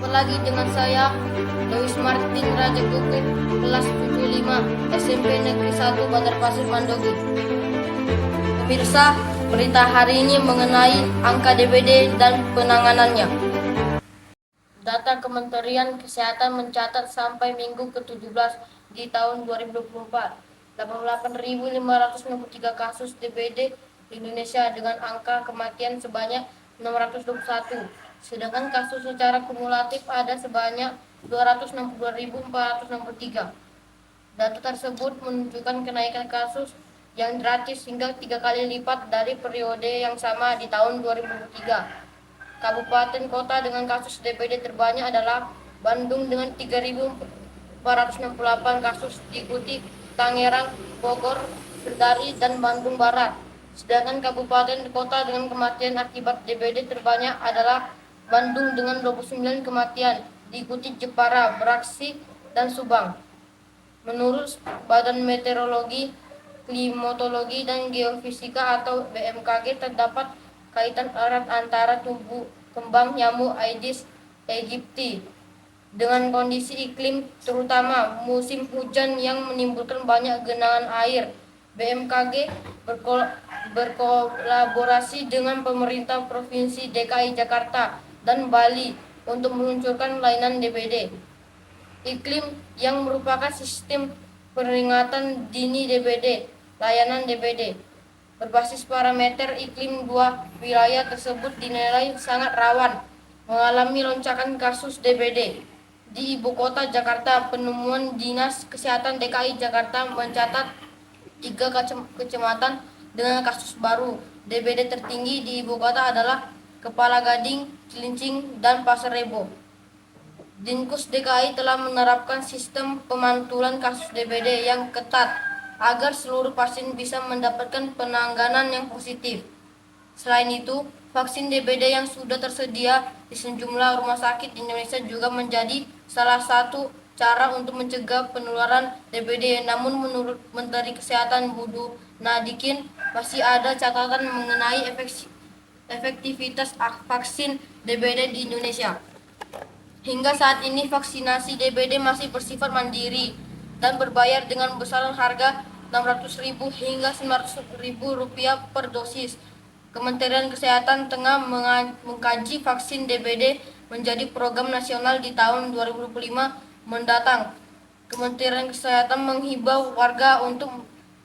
lagi dengan saya, Lewis Martin Raja Kuku, kelas 75, SMP Negeri 1 Bandar Pasir Mandogi. Pemirsa, berita hari ini mengenai angka DBD dan penanganannya. Data Kementerian Kesehatan mencatat sampai minggu ke-17 di tahun 2024, 88.563 kasus DBD di Indonesia dengan angka kematian sebanyak 621. Sedangkan kasus secara kumulatif ada sebanyak 262.463. Data tersebut menunjukkan kenaikan kasus yang drastis hingga 3 kali lipat dari periode yang sama di tahun 2023. Kabupaten kota dengan kasus DBD terbanyak adalah Bandung dengan 3.468 kasus, diikuti Tangerang, Bogor, Kendari, dan Bandung Barat. Sedangkan kabupaten kota dengan kematian akibat DBD terbanyak adalah Bandung dengan 29 kematian, diikuti Jepara, Bekasi, dan Subang. Menurut Badan Meteorologi, Klimatologi, dan Geofisika atau BMKG, terdapat kaitan erat antara tumbuh kembang nyamuk Aedes aegypti dengan kondisi iklim, terutama musim hujan yang menimbulkan banyak genangan air. BMKG berkolaborasi dengan pemerintah Provinsi DKI Jakarta dan Bali untuk meluncurkan layanan DBD iklim yang merupakan sistem peringatan dini DBD. Layanan DBD berbasis parameter iklim dua wilayah tersebut dinilai sangat rawan mengalami lonjakan kasus DBD. Di ibu kota Jakarta, penemuan Dinas Kesehatan DKI Jakarta mencatat 3 kecamatan dengan kasus baru DBD tertinggi di ibu kota adalah Kepala Gading, Cilincing, dan Pasar Rebo. Dinkus DKI telah menerapkan sistem pemantulan kasus DBD yang ketat agar seluruh pasien bisa mendapatkan penanganan yang positif. Selain itu, vaksin DBD yang sudah tersedia di sejumlah rumah sakit di Indonesia juga menjadi salah satu cara untuk mencegah penularan DBD. Namun menurut Menteri Kesehatan Budi Nadikin, masih ada catatan mengenai efektivitas vaksin DBD di Indonesia. Hingga saat ini vaksinasi DBD masih bersifat mandiri dan berbayar dengan besaran harga Rp600.000 hingga Rp900.000 per dosis. Kementerian Kesehatan tengah mengkaji vaksin DBD menjadi program nasional di tahun 2025 mendatang. Kementerian Kesehatan menghibau warga untuk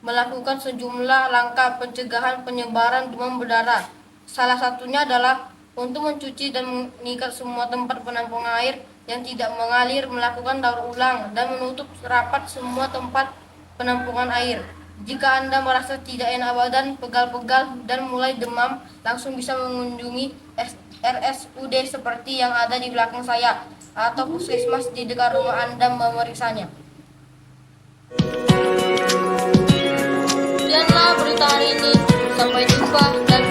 melakukan sejumlah langkah pencegahan penyebaran demam berdarah. Salah satunya adalah untuk mencuci dan mengikat semua tempat penampungan air yang tidak mengalir, melakukan daur ulang, dan menutup rapat semua tempat penampungan air. Jika Anda merasa tidak enak badan, pegal-pegal, dan mulai demam, langsung bisa mengunjungi RSUD seperti yang ada di belakang saya atau puskesmas di dekat rumah Anda memeriksanya. Sekianlah berita hari ini. Sampai jumpa dan